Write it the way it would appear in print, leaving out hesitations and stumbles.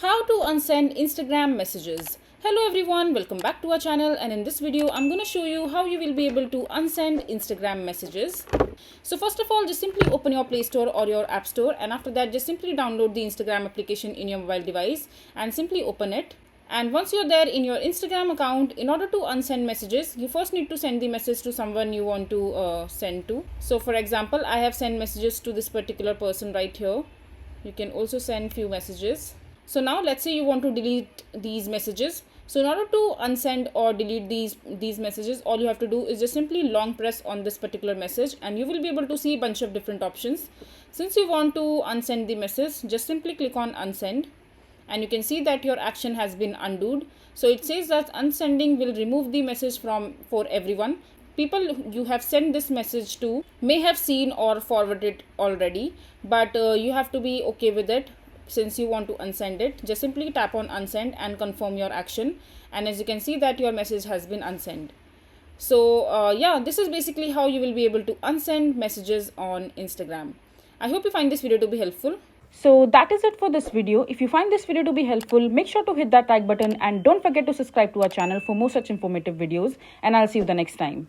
How to unsend Instagram messages. Hello everyone, welcome back to our channel, and in this video I'm going to show you how you will be able to unsend Instagram messages. So first of all, just simply open your Play Store or your App Store, and after that just simply download the Instagram application in your mobile device and simply open it. And once you're there in your Instagram account, in order to unsend messages, you first need to send the message to someone you want to send to. So for example, I have sent messages to this particular person right here. You can also send few messages. So now let's say you want to delete these messages. So in order to unsend or delete these messages, all you have to do is just simply long press on this particular message and you will be able to see a bunch of different options. Since you want to unsend the message, just simply click on unsend and you can see that your action has been undone. So it says that unsending will remove the message for everyone. People you have sent this message to may have seen or forwarded it already, but you have to be okay with it. Since you want to unsend it, just simply tap on unsend and confirm your action, and as you can see that your message has been unsent. So yeah, this is basically how you will be able to unsend messages on Instagram. I hope you find this video to be helpful. So that is it for this video. If you find this video to be helpful, make sure to hit that like button and don't forget to subscribe to our channel for more such informative videos, and I'll see you the next time.